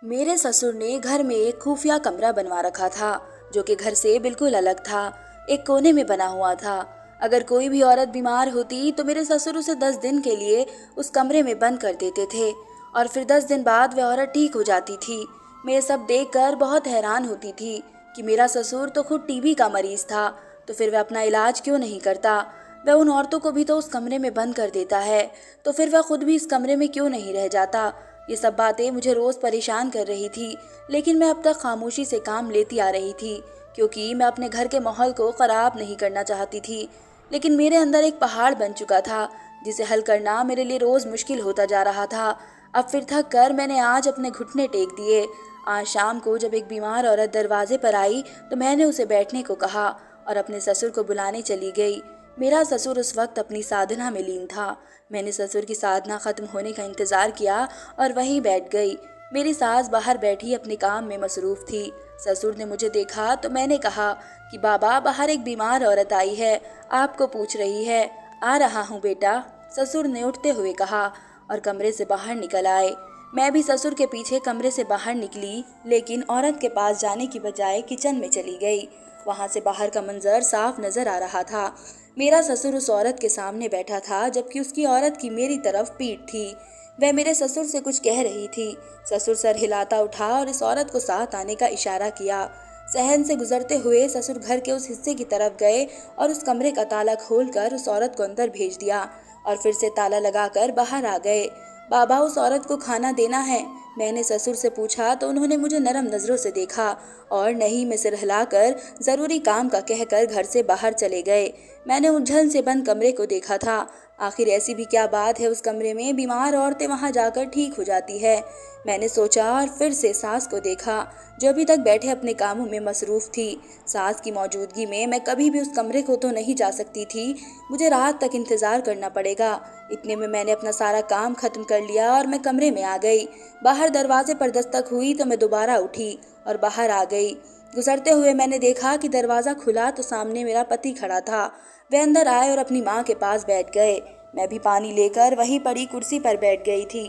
मेरे ससुर ने घर में एक खुफिया कमरा बनवा रखा था, जो कि घर से बिल्कुल अलग था। एक कोने में बना हुआ था। अगर कोई भी औरत बीमार होती तो मेरे ससुर उसे 10 दिन के लिए उस कमरे में बंद कर देते थे और फिर 10 दिन बाद वह औरत ठीक हो जाती थी। मैं ये सब देखकर बहुत हैरान होती थी कि मेरा ससुर तो खुद टीबी का मरीज था, तो फिर वह अपना इलाज क्यों नहीं करता। वह उन औरतों को भी तो उस कमरे में बंद कर देता है, तो फिर वह खुद भी इस कमरे में क्यों नहीं रह जाता। ये सब बातें मुझे रोज परेशान कर रही थी, लेकिन मैं अब तक खामोशी से काम लेती आ रही थी, क्योंकि मैं अपने घर के माहौल को खराब नहीं करना चाहती थी। लेकिन मेरे अंदर एक पहाड़ बन चुका था, जिसे हल करना मेरे लिए रोज मुश्किल होता जा रहा था। अब फिर थक कर मैंने आज अपने घुटने टेक दिए। आज शाम को जब एक बीमार औरत दरवाजे पर आई तो मैंने उसे बैठने को कहा और अपने ससुर को बुलाने चली गई। मेरा ससुर उस वक्त अपनी साधना में लीन था। मैंने ससुर की साधना खत्म होने का इंतजार किया और वहीं बैठ गई। मेरी सास बाहर बैठी अपने काम में मसरूफ थी। ससुर ने मुझे देखा तो मैंने कहा कि बाबा, बाहर एक बीमार औरत आई है, आपको पूछ रही है। आ रहा हूँ बेटा, ससुर ने उठते हुए कहा और कमरे से बाहर निकल आए। मैं भी ससुर के पीछे कमरे से बाहर निकली, लेकिन औरत के पास जाने की बजाय किचन में चली गई। वहां से बाहर का मंजर साफ नजर आ रहा था। मेरा ससुर उस औरत के सामने बैठा था, जबकि उसकी औरत की मेरी तरफ पीठ थी। वह मेरे ससुर से कुछ कह रही थी। ससुर सर हिलाता उठा और इस औरत को साथ आने का इशारा किया। सहन से गुजरते हुए ससुर घर के उस हिस्से की तरफ गए और उस कमरे का ताला खोलकर उस औरत को अंदर भेज दिया और फिर से ताला लगाकर बाहर आ गए। बाबा, उस औरत को खाना देना है, मैंने ससुर से पूछा तो उन्होंने मुझे नरम नजरों से देखा और नहीं में सिर हिलाकर जरूरी काम का कहकर घर से बाहर चले गए। मैंने उलझन से बंद कमरे को देखा था। आखिर ऐसी भी क्या बात है उस कमरे में, बीमार औरतें वहां जाकर ठीक हो जाती है। मैंने सोचा और फिर से सास को देखा, जो अभी तक बैठे अपने कामों में मसरूफ थी। सास की मौजूदगी में मैं कभी भी उस कमरे को तो नहीं जा सकती थी। मुझे रात तक इंतजार करना पड़ेगा। इतने में मैंने अपना सारा काम खत्म कर लिया और मैं कमरे में आ गई। बाहर दरवाजे पर दस्तक हुई तो मैं दोबारा उठी और बाहर आ गई। गुजरते हुए मैंने देखा कि दरवाजा खुला तो सामने मेरा पति खड़ा था। वे अंदर आए और अपनी माँ के पास बैठ गए। मैं भी पानी लेकर वहीं पड़ी कुर्सी पर बैठ गई थी।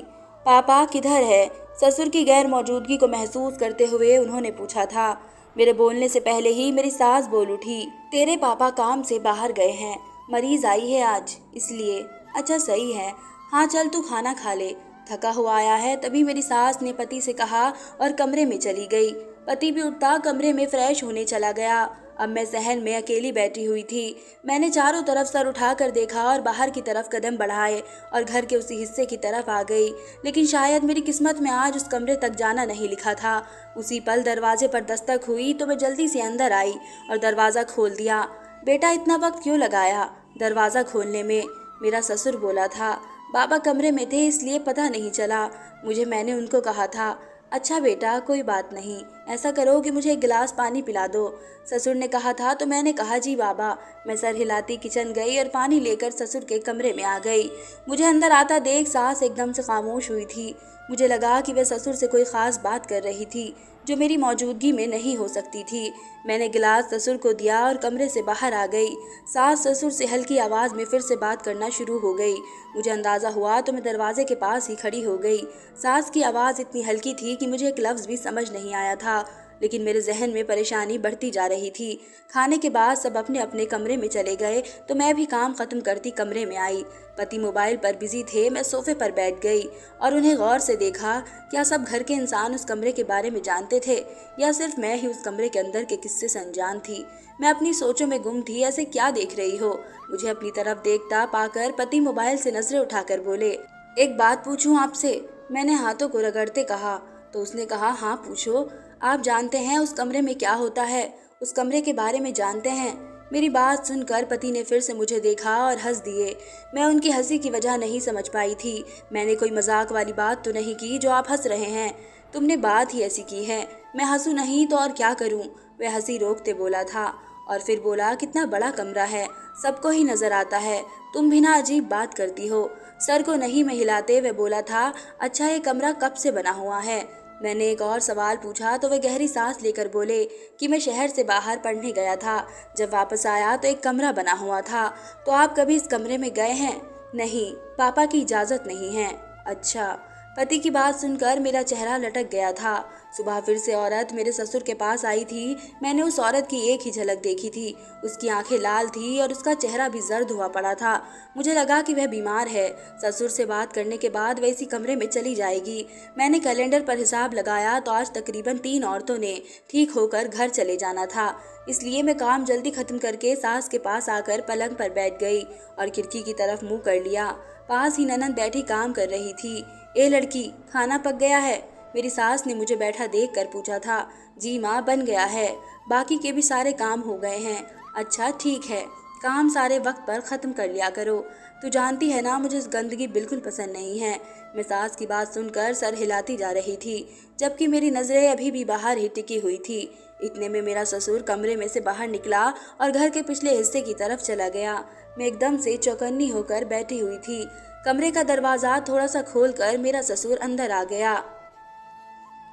पापा किधर है? ससुर की गैर मौजूदगी को महसूस करते हुए उन्होंने पूछा था। मेरे बोलने से पहले ही मेरी सास बोल उठी, तेरे पापा काम से बाहर गए हैं, मरीज आई है आज इसलिए। अच्छा सही है, हाँ चल तू खाना खा ले, थका हुआ आया है। तभी मेरी सास ने पति से कहा और कमरे में चली गई। पति भी उठता कमरे में फ्रेश होने चला गया। अब मैं सहन में अकेली बैठी हुई थी। मैंने चारों तरफ सर उठाकर देखा और बाहर की तरफ कदम बढ़ाए और घर के उसी हिस्से की तरफ आ गई। लेकिन शायद मेरी किस्मत में आज उस कमरे तक जाना नहीं लिखा था। उसी पल दरवाजे पर दस्तक हुई तो मैं जल्दी से अंदर आई और दरवाज़ा खोल दिया। बेटा, इतना वक्त क्यों लगाया दरवाज़ा खोलने में? मेरा ससुर बोला था। बाबा कमरे में थे इसलिए पता नहीं चला मुझे, मैंने उनको कहा था। अच्छा बेटा, कोई बात नहीं, ऐसा करो कि मुझे एक गिलास पानी पिला दो, ससुर ने कहा था। तो मैंने कहा जी बाबा। मैं सर हिलाती किचन गई और पानी लेकर ससुर के कमरे में आ गई। मुझे अंदर आता देख सास एकदम से खामोश हुई थी। मुझे लगा कि वह ससुर से कोई खास बात कर रही थी, जो मेरी मौजूदगी में नहीं हो सकती थी। मैंने गिलास ससुर को दिया और कमरे से बाहर आ गई। सास ससुर से हल्की आवाज़ में फिर से बात करना शुरू हो गई। मुझे अंदाज़ा हुआ तो मैं दरवाजे के पास ही खड़ी हो गई। सास की आवाज़ इतनी हल्की थी कि मुझे एक लफ्ज़ भी समझ नहीं आया था, लेकिन मेरे जहन में परेशानी बढ़ती जा रही थी। खाने के बाद सब अपने अपने कमरे में चले गए तो मैं भी काम खत्म करती कमरे में आई। पति मोबाइल पर बिजी थे। मैं सोफे पर बैठ गई और उन्हें गौर से देखा। क्या सब घर के इंसान उस कमरे के बारे में जानते थे या सिर्फ मैं ही उस कमरे के अंदर के किस्से से अनजान थी? मैं अपनी सोचों में गुम थी। ऐसे क्या देख रही हो? मुझे अपनी तरफ देखता पाकर पति मोबाइल से नजरें उठाकर बोले, एक बात पूछूं आपसे? मैंने हाथों को रगड़ते कहा। तो उसने कहा, हाँ पूछो। आप जानते हैं उस कमरे में क्या होता है? उस कमरे के बारे में जानते हैं? मेरी बात सुनकर पति ने फिर से मुझे देखा और हंस दिए। मैं उनकी हंसी की वजह नहीं समझ पाई थी। मैंने कोई मजाक वाली बात तो नहीं की जो आप हंस रहे हैं। तुमने बात ही ऐसी की है, मैं हंसूं नहीं तो और क्या करूं? वह हंसी रोकते बोला था और फिर बोला, कितना बड़ा कमरा है, सबको ही नजर आता है, तुम भी ना अजीब बात करती हो। सर को नहीं में हिलाते वह बोला था, अच्छा ये कमरा कब से बना हुआ है? मैंने एक और सवाल पूछा तो वे गहरी सांस लेकर बोले कि मैं शहर से बाहर पढ़ने गया था, जब वापस आया तो एक कमरा बना हुआ था। तो आप कभी इस कमरे में गए हैं? नहीं, पापा की इजाज़त नहीं है। अच्छा, पति की बात सुनकर मेरा चेहरा लटक गया था। सुबह फिर से औरत मेरे ससुर के पास आई थी। मैंने उस औरत की एक ही झलक देखी थी। उसकी आंखें लाल थी और उसका चेहरा भी जर्द हुआ पड़ा था। मुझे लगा कि वह बीमार है। ससुर से बात करने के बाद वह इसी कमरे में चली जाएगी। मैंने कैलेंडर पर हिसाब लगाया तो आज तकरीबन 3 औरतों ने ठीक होकर घर चले जाना था। इसलिए मैं काम जल्दी खत्म करके सास के पास आकर पलंग पर बैठ गई और खिड़की की तरफ मुंह कर लिया। पास ही ननद बैठी काम कर रही थी। ए लड़की, खाना पक गया है? मेरी सास ने मुझे बैठा देख कर पूछा था। जी माँ, बन गया है। बाकी के भी सारे काम हो गए हैं। अच्छा ठीक है, काम सारे वक्त पर ख़त्म कर लिया करो। तू जानती है ना, मुझे इस गंदगी बिल्कुल पसंद नहीं है। मैं सास की बात सुनकर सर हिलाती जा रही थी, जबकि मेरी नज़रें अभी भी बाहर ही टिकी हुई थी। इतने में मेरा ससुर कमरे में से बाहर निकला और घर के पिछले हिस्से की तरफ चला गया। मैं एकदम से चौकन्नी होकर बैठी हुई थी। कमरे का दरवाज़ा थोड़ा सा खोलकर मेरा ससुर अंदर आ गया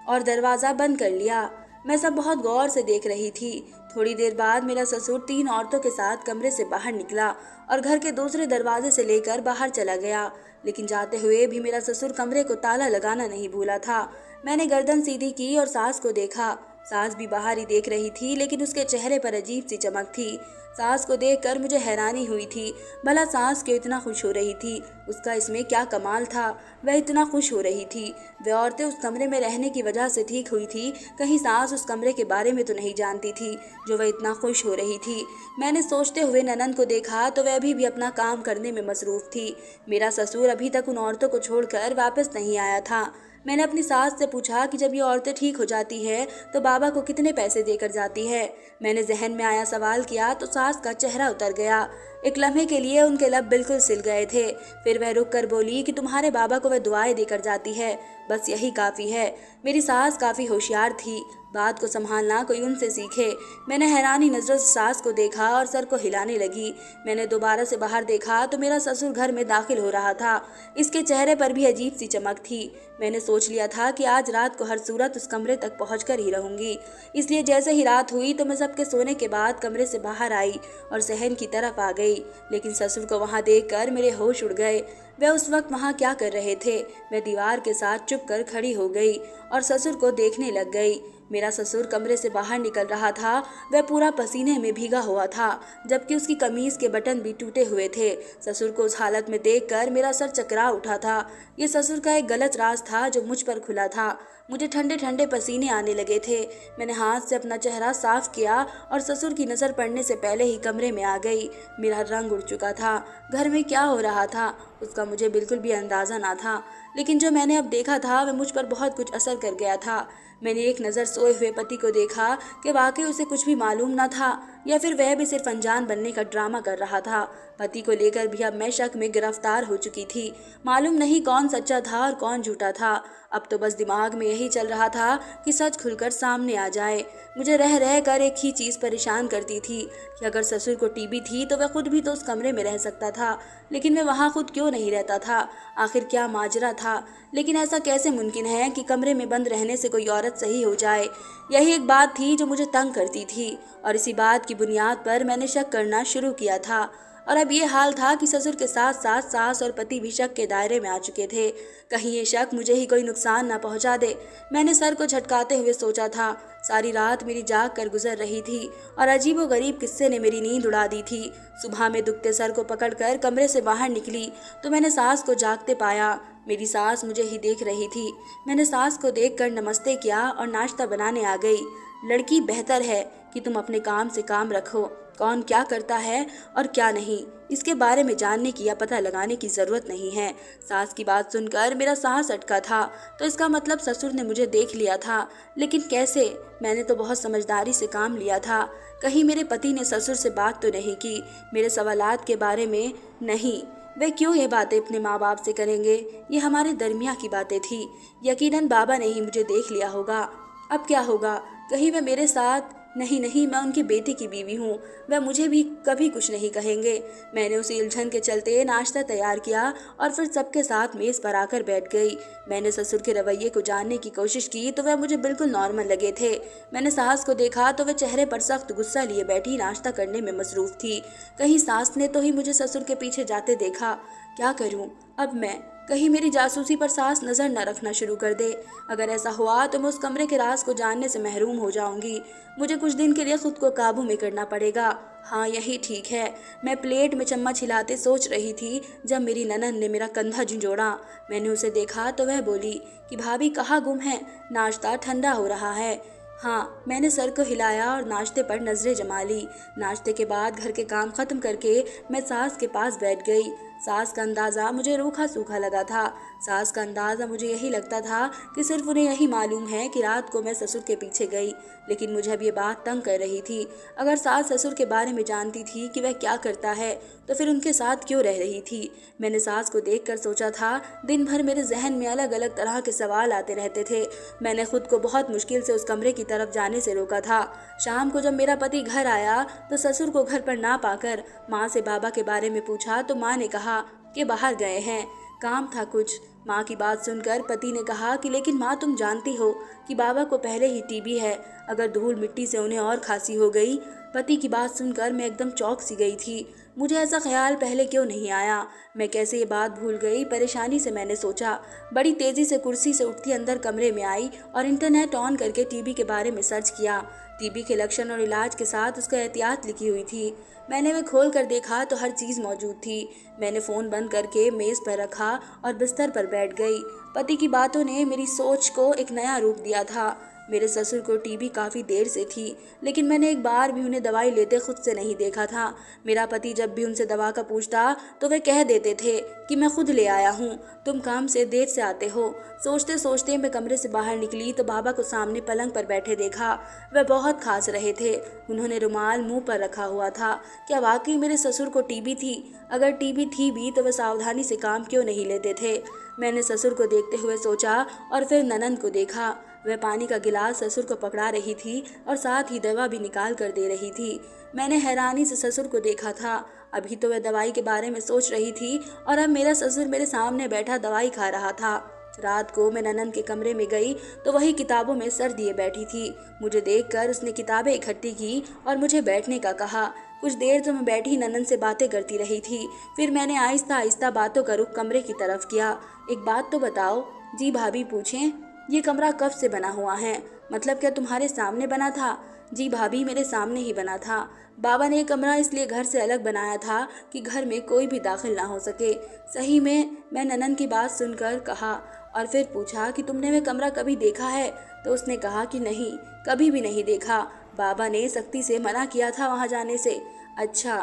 और दरवाज़ा बंद कर लिया। मैं सब बहुत गौर से देख रही थी। थोड़ी देर बाद मेरा ससुर 3 औरतों के साथ कमरे से बाहर निकला और घर के दूसरे दरवाजे से लेकर बाहर चला गया। लेकिन जाते हुए भी मेरा ससुर कमरे को ताला लगाना नहीं भूला था। मैंने गर्दन सीधी की और सास को देखा। सास भी बाहर ही देख रही थी, लेकिन उसके चेहरे पर अजीब सी चमक थी। सास को देखकर मुझे हैरानी हुई थी। भला सास क्यों इतना खुश हो रही थी? उसका इसमें क्या कमाल था? वह इतना खुश हो रही थी। वह औरतें उस कमरे में रहने की वजह से ठीक हुई थी। कहीं सास उस कमरे के बारे में तो नहीं जानती थी जो वह इतना खुश हो रही थी। मैंने सोचते हुए ननद को देखा तो वह अभी भी अपना काम करने में मसरूफ थी। मेरा ससुर अभी तक उन औरतों को छोड़कर वापस नहीं आया था। मैंने अपनी सास से पूछा कि जब ये औरतें ठीक हो जाती है तो बाबा को कितने पैसे देकर जाती है। मैंने जहन में आया सवाल किया तो सास का चेहरा उतर गया। एक लम्हे के लिए उनके लब बिल्कुल सिल गए थे। फिर वह रुक कर बोली कि तुम्हारे बाबा को वह दुआएं देकर जाती है, बस यही काफ़ी है। मेरी सास काफ़ी होशियार थी। बात को संभालना कोई उनसे सीखे। मैंने हैरानी नज़रों से सास को देखा और सर को हिलाने लगी। मैंने दोबारा से बाहर देखा तो मेरा ससुर घर में दाखिल हो रहा था। इसके चेहरे पर भी अजीब सी चमक थी। मैंने सोच लिया था कि आज रात को हर सूरत उस कमरे तक पहुंचकर ही रहूंगी। इसलिए जैसे ही रात हुई तो मैं सबके सोने के बाद कमरे से बाहर आई और सहन की तरफ आ गई। लेकिन ससुर को वहां देखकर मेरे होश उड़ गए। वह उस वक्त वहां क्या कर रहे थे? मैं दीवार के साथ चुप कर खड़ी हो गई और ससुर को देखने लग गई। मेरा ससुर कमरे से बाहर निकल रहा था। वह पूरा पसीने में भीगा हुआ था, जबकि उसकी कमीज के बटन भी टूटे हुए थे। ससुर को उस हालत में देखकर मेरा सर चकरा उठा था। ये ससुर का एक गलत राज था जो मुझ पर खुला था। मुझे ठंडे ठंडे पसीने आने लगे थे। मैंने हाथ से अपना चेहरा साफ किया और ससुर की नज़र पड़ने से पहले ही कमरे में आ गई। मेरा रंग उड़ चुका था। घर में क्या हो रहा था उसका मुझे बिल्कुल भी अंदाज़ा ना था, लेकिन जो मैंने अब देखा था वह मुझ पर बहुत कुछ असर कर गया था। मैंने एक नज़र सोए हुए पति को देखा कि वाकई उसे कुछ भी मालूम न था या फिर वह भी सिर्फ अनजान बनने का ड्रामा कर रहा था। पति को लेकर भी अब मैं शक में गिरफ्तार हो चुकी थी। मालूम नहीं कौन सच्चा था और कौन झूठा था। अब तो बस दिमाग में यही चल रहा था कि सच खुलकर सामने आ जाए। मुझे रह रह कर एक ही चीज़ परेशान करती थी कि अगर ससुर को टीबी थी तो वह खुद भी तो उस कमरे में रह सकता था, लेकिन मैं वहाँ खुद क्यों नहीं रहता था? आखिर क्या माजरा था? लेकिन ऐसा कैसे मुमकिन है कि कमरे में बंद रहने से कोई औरत सही हो जाए? यही एक बात थी जो मुझे तंग करती थी और इसी बात की बुनियाद पर मैंने शक करना शुरू किया था। और अब ये हाल था कि ससुर के साथ साथ सास और पति भी शक के दायरे में आ चुके थे। कहीं ये शक मुझे ही कोई नुकसान न पहुंचा दे। मैंने सर को झटकाते हुए सोचा था। सारी रात मेरी जाग कर गुजर रही थी और अजीबोगरीब किस्से ने मेरी नींद उड़ा दी थी। सुबह में दुखते सर को पकड़कर कमरे से बाहर निकली तो मैंने सास को जागते पाया। मेरी सास मुझे ही देख रही थी। मैंने सास को देखकर नमस्ते किया और नाश्ता बनाने आ गई। लड़की, बेहतर है कि तुम अपने काम से काम रखो। कौन क्या करता है और क्या नहीं, इसके बारे में जानने की या पता लगाने की ज़रूरत नहीं है। सास की बात सुनकर मेरा सांस अटका था। तो इसका मतलब ससुर ने मुझे देख लिया था, लेकिन कैसे? मैंने तो बहुत समझदारी से काम लिया था। कहीं मेरे पति ने ससुर से बात तो नहीं की मेरे सवालात के बारे में? नहीं, वे क्यों ये बातें अपने माँ बाप से करेंगे? ये हमारे दरमिया की बातें थी। यकीनन बाबा ने ही मुझे देख लिया होगा। अब क्या होगा? कहीं वह मेरे साथ? नहीं नहीं, मैं उनकी बेटी की बीवी हूँ। वह मुझे भी कभी कुछ नहीं कहेंगे। मैंने उसी उलझन के चलते नाश्ता तैयार किया और फिर सबके साथ मेज़ पर आकर बैठ गई। मैंने ससुर के रवैये को जानने की कोशिश की तो वह मुझे बिल्कुल नॉर्मल लगे थे। मैंने सास को देखा तो वह चेहरे पर सख्त गुस्सा लिए बैठी नाश्ता करने में मसरूफ़ थी। कहीं सास ने तो ही मुझे ससुर के पीछे जाते देखा। क्या करूँ अब मैं? कहीं मेरी जासूसी पर सास नज़र न रखना शुरू कर दे। अगर ऐसा हुआ तो मैं उस कमरे के राज को जानने से महरूम हो जाऊंगी। मुझे कुछ दिन के लिए खुद को काबू में करना पड़ेगा। हाँ, यही ठीक है। मैं प्लेट में चम्मच हिलाते सोच रही थी जब मेरी ननद ने मेरा कंधा झंझोड़ा। मैंने उसे देखा तो वह बोली कि भाभी कहाँ गुम है, नाश्ता ठंडा हो रहा है। हाँ, मैंने सर को हिलाया और नाश्ते पर नजरें जमा ली। नाश्ते के बाद घर के काम खत्म करके मैं सास के पास बैठ गई। सास का अंदाज़ा मुझे रूखा सूखा लगा था। सास का अंदाज़ा मुझे यही लगता था कि सिर्फ उन्हें यही मालूम है कि रात को मैं ससुर के पीछे गई। लेकिन मुझे अब ये बात तंग कर रही थी। अगर सास ससुर के बारे में जानती थी कि वह क्या करता है तो फिर उनके साथ क्यों रह रही थी। मैंने सास को देखकर सोचा था, दिन भर मेरे जहन में अलग अलग तरह के सवाल आते रहते थे। मैंने खुद को बहुत मुश्किल से उस कमरे की तरफ जाने से रोका था। शाम को जब मेरा पति घर आया तो ससुर को घर पर ना पाकर माँ से बाबा के बारे में पूछा तो माँ ने कहा कि बाहर गए हैं, काम था कुछ। माँ की बात सुनकर पति ने कहा कि लेकिन माँ, तुम जानती हो कि बाबा को पहले ही टीबी है, अगर धूल मिट्टी से उन्हें और खांसी हो गई। पति की बात सुनकर मैं एकदम चौंक सी गई थी। मुझे ऐसा ख्याल पहले क्यों नहीं आया? मैं कैसे ये बात भूल गई? परेशानी से मैंने सोचा। बड़ी तेजी से कुर्सी से उठती अंदर कमरे में आई और इंटरनेट ऑन करके टीबी के बारे में सर्च किया। टीबी के लक्षण और इलाज के साथ उसका एहतियात लिखी हुई थी। मैंने वह खोल कर देखा तो हर चीज़ मौजूद थी। मैंने फ़ोन बंद करके मेज़ पर रखा और बिस्तर पर बैठ गई। पति की बातों ने मेरी सोच को एक नया रूप दिया था। मेरे ससुर को टीबी काफ़ी देर से थी, लेकिन मैंने एक बार भी उन्हें दवाई लेते खुद से नहीं देखा था। मेरा पति जब भी उनसे दवा का पूछता तो वे कह देते थे कि मैं खुद ले आया हूँ, तुम काम से देर से आते हो। सोचते सोचते मैं कमरे से बाहर निकली तो बाबा को सामने पलंग पर बैठे देखा। वह बहुत खांस रहे थे। उन्होंने रुमाल मुंह पर रखा हुआ था। क्या वाकई मेरे ससुर को टीबी थी? अगर टीबी थी भी तो वह सावधानी से काम क्यों नहीं लेते थे? मैंने ससुर को देखते हुए सोचा और फिर ननंद को देखा। वह पानी का गिलास ससुर को पकड़ा रही थी और साथ ही दवा भी निकाल कर दे रही थी। मैंने हैरानी से ससुर को देखा था। अभी तो वह दवाई के बारे में सोच रही थी और अब मेरा ससुर मेरे सामने बैठा दवाई खा रहा था। रात को मैं ननंद के कमरे में गई तो वही किताबों में सर दिए बैठी थी। मुझे देखकर उसने किताबें इकट्ठी की और मुझे बैठने का कहा। कुछ देर तो मैं बैठी ननंद से बातें करती रही थी। फिर मैंने आहिस्ता आहिस्ता बातों का रुख कमरे की तरफ किया। एक बात तो बताओ। जी भाभी पूछें। ये कमरा कब से बना हुआ है? मतलब क्या तुम्हारे सामने बना था? जी भाभी, मेरे सामने ही बना था। बाबा ने ये कमरा इसलिए घर से अलग बनाया था कि घर में कोई भी दाखिल ना हो सके। सही में? मैं ननंद की बात सुनकर कहा और फिर पूछा कि तुमने वह कमरा कभी देखा है? तो उसने कहा कि नहीं, कभी भी नहीं देखा। बाबा ने सख्ती से मना किया था वहाँ जाने से। अच्छा,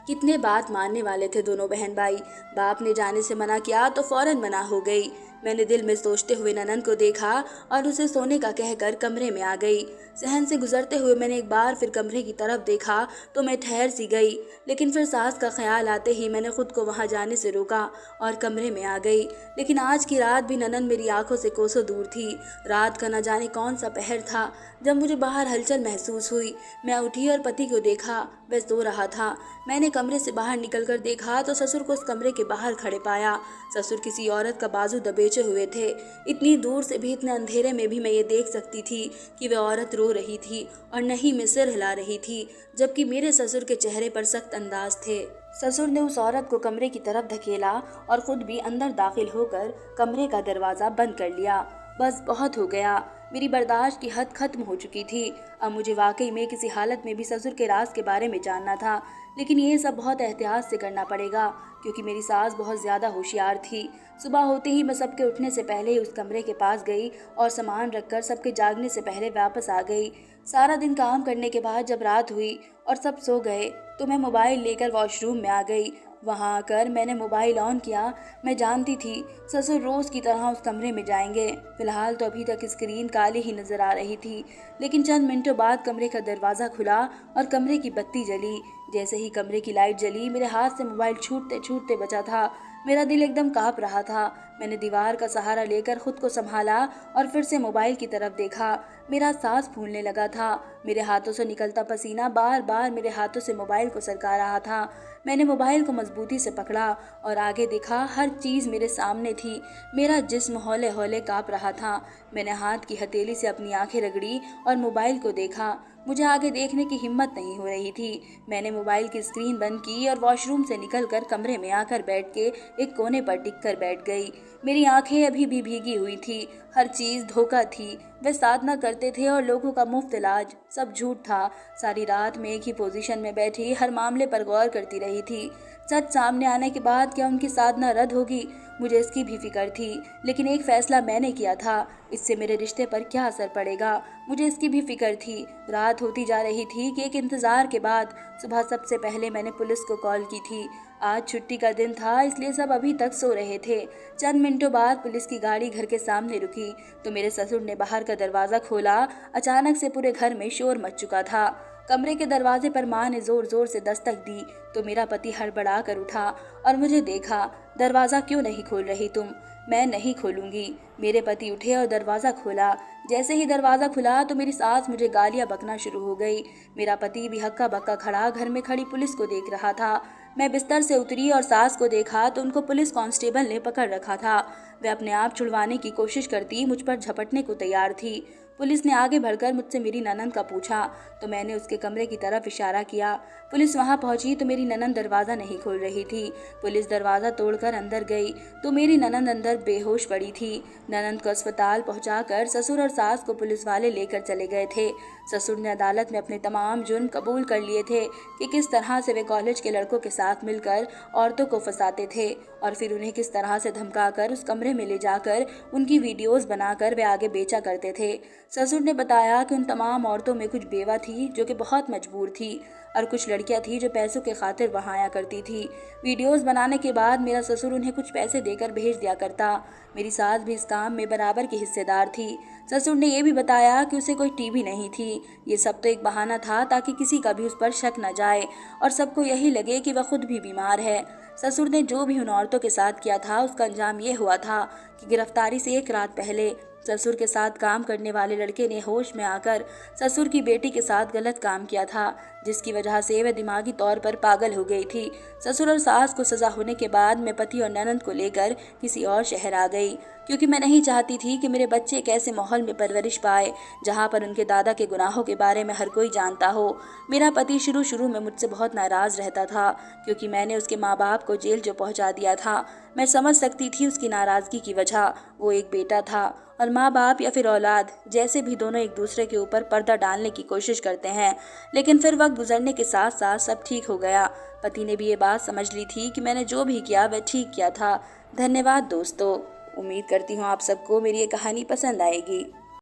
कितने बात मानने वाले थे दोनों बहन भाई। बाप ने जाने से मना किया तो फौरन मना हो गई। मैंने दिल में सोचते हुए ननंद को देखा और उसे सोने का कहकर कमरे में आ गई। सहन से गुजरते हुए मैंने एक बार फिर कमरे की तरफ देखा तो मैं ठहर सी गई, लेकिन फिर सास का ख्याल आते ही मैंने खुद को वहां जाने से रोका और कमरे में आ गई। लेकिन आज की रात भी ननंद मेरी आंखों से कोसों दूर थी। रात का न जाने कौन सा पहर था जब मुझे बाहर हलचल महसूस हुई। मैं उठी और पति को देखा, वह सो रहा था। मैंने कमरे से बाहर निकलकर देखा तो ससुर को उस कमरे के बाहर खड़े पाया। ससुर किसी औरत का बाजू दबेचे हुए थे। इतनी दूर से भी, इतने अंधेरे में भी मैं ये देख सकती थी कि वह औरत रो रही थी और नहीं में सिर हिला रही थी, जबकि मेरे ससुर के चेहरे पर सख्त अंदाज थे। ससुर ने उस औरत को कमरे की तरफ धकेला और खुद भी अंदर दाखिल होकर कमरे का दरवाजा बंद कर लिया। बस बहुत हो गया। मेरी बर्दाश्त की हद खत्म हो चुकी थी। अब मुझे वाकई में किसी हालत में भी ससुर के राज के बारे में जानना था, लेकिन ये सब बहुत एहतियात से करना पड़ेगा क्योंकि मेरी सास बहुत ज़्यादा होशियार थी। सुबह होते ही मैं सबके उठने से पहले ही उस कमरे के पास गई और सामान रखकर सबके जागने से पहले वापस आ गई। सारा दिन काम करने के बाद जब रात हुई और सब सो गए तो मैं मोबाइल लेकर वॉशरूम में आ गई। वहाँ आकर मैंने मोबाइल ऑन किया। मैं जानती थी ससुर रोज़ की तरह उस कमरे में जाएंगे। फिलहाल तो अभी तक स्क्रीन काली ही नज़र आ रही थी, लेकिन चंद मिनटों बाद कमरे का दरवाज़ा खुला और कमरे की बत्ती जली। जैसे ही कमरे की लाइट जली, मेरे हाथ से मोबाइल छूटते छूटते बचा था। मेरा दिल एकदम काँप रहा था। मैंने दीवार का सहारा लेकर खुद को संभाला और फिर से मोबाइल की तरफ देखा। मेरा सांस फूलने लगा था। मेरे हाथों से निकलता पसीना बार बार मेरे हाथों से मोबाइल को सरका रहा था। मैंने मोबाइल को मजबूती से पकड़ा और आगे देखा, हर चीज़ मेरे सामने थी। मेरा जिस्म हौले हौले काँप रहा था। मैंने हाथ की हथेली से अपनी आंखें रगड़ी और मोबाइल को देखा। मुझे आगे देखने की हिम्मत नहीं हो रही थी। मैंने मोबाइल की स्क्रीन बंद की और वॉशरूम से निकलकर कमरे में आकर बैठ के एक कोने पर टिक कर बैठ गई। मेरी आंखें अभी भी भीगी हुई थी। हर चीज़ धोखा थी। वे साधना करते थे और लोगों का मुफ्त इलाज सब झूठ था। सारी रात मैं एक ही पोजीशन में बैठी हर मामले पर गौर करती रही थी। सच सामने आने के बाद क्या उनकी साधना रद्द होगी, मुझे इसकी भी फिक्र थी। लेकिन एक फैसला मैंने किया था, इससे मेरे रिश्ते पर क्या असर पड़ेगा, मुझे इसकी भी फिक्र थी। रात होती जा रही थी कि एक इंतज़ार के बाद सुबह सबसे पहले मैंने पुलिस को कॉल की थी। आज छुट्टी का दिन था, इसलिए सब अभी तक सो रहे थे। चंद मिनटों बाद पुलिस की गाड़ी घर के सामने रुकी तो मेरे ससुर ने बाहर का दरवाज़ा खोला। अचानक से पूरे घर में शोर मच चुका था। कमरे के दरवाजे पर माँ ने जोर जोर से दस्तक दी तो मेरा पति हड़बड़ा कर उठा और मुझे देखा। दरवाज़ा क्यों नहीं खोल रही तुम? मैं नहीं खोलूंगी। मेरे पति उठे और दरवाज़ा खोला। जैसे ही दरवाज़ा खुला तो मेरी सास मुझे गालियाँ बकना शुरू हो गई। मेरा पति भी हक्का बक्का खड़ा घर में खड़ी पुलिस को देख रहा था। मैं बिस्तर से उतरी और सास को देखा तो उनको पुलिस कांस्टेबल ने पकड़ रखा था। वे अपने आप छुड़वाने की कोशिश करती मुझ पर झपटने को तैयार थी। पुलिस ने आगे बढ़कर मुझसे मेरी ननंद का पूछा तो मैंने उसके कमरे की तरफ इशारा किया। पुलिस वहां पहुंची तो मेरी ननंद दरवाज़ा नहीं खोल रही थी। पुलिस दरवाज़ा तोड़कर अंदर गई तो मेरी ननंद अंदर बेहोश पड़ी थी। ननंद को अस्पताल पहुंचाकर ससुर और सास को पुलिस वाले लेकर चले गए थे। ससुर ने अदालत में अपने तमाम जुर्म कबूल कर लिए थे कि किस तरह से वे कॉलेज के लड़कों के साथ मिलकर औरतों को फंसाते थे और फिर उन्हें किस तरह से धमकाकर उस कमरे में ले जाकर उनकी वीडियोस बनाकर वे आगे बेचा करते थे। ससुर ने बताया कि उन तमाम औरतों में कुछ बेवा थी जो कि बहुत मजबूर थी और कुछ लड़कियां थी जो पैसों के खातिर वहां आया करती थी। वीडियोस बनाने के बाद मेरा ससुर उन्हें कुछ पैसे देकर भेज दिया करता। मेरी सास भी इस काम में बराबर की हिस्सेदार थी। ससुर ने यह भी बताया कि उसे कोई टीवी नहीं थी। ये सब तो एक बहाना था ताकि किसी का भी उस पर शक न जाए और सबको यही लगे कि वह खुद भी बीमार है। ससुर ने जो भी उन औरतों के साथ किया था उसका अंजाम ये हुआ था कि गिरफ्तारी से एक रात पहले ससुर के साथ काम करने वाले लड़के ने होश में आकर ससुर की बेटी के साथ गलत काम किया था, जिसकी वजह से वह दिमागी तौर पर पागल हो गई थी। ससुर और सास को सजा होने के बाद मैं पति और ननंद को लेकर किसी और शहर आ गई, क्योंकि मैं नहीं चाहती थी कि मेरे बच्चे एक ऐसे माहौल में परवरिश पाए जहाँ पर उनके दादा के गुनाहों के बारे में हर कोई जानता हो। मेरा पति शुरू शुरू में मुझसे बहुत नाराज़ रहता था क्योंकि मैंने उसके माँ बाप को जेल जो पहुँचा दिया था। मैं समझ सकती थी उसकी नाराज़गी की वजह, वो एक बेटा था और माँ बाप या फिर औलाद जैसे भी दोनों एक दूसरे के ऊपर पर्दा डालने की कोशिश करते हैं। लेकिन फिर वक्त गुजरने के साथ साथ सब ठीक हो गया। पति ने भी ये बात समझ ली थी कि मैंने जो भी किया वह ठीक किया था। धन्यवाद दोस्तों। उम्मीद करती हूँ आप सबको मेरी ये कहानी पसंद आएगी।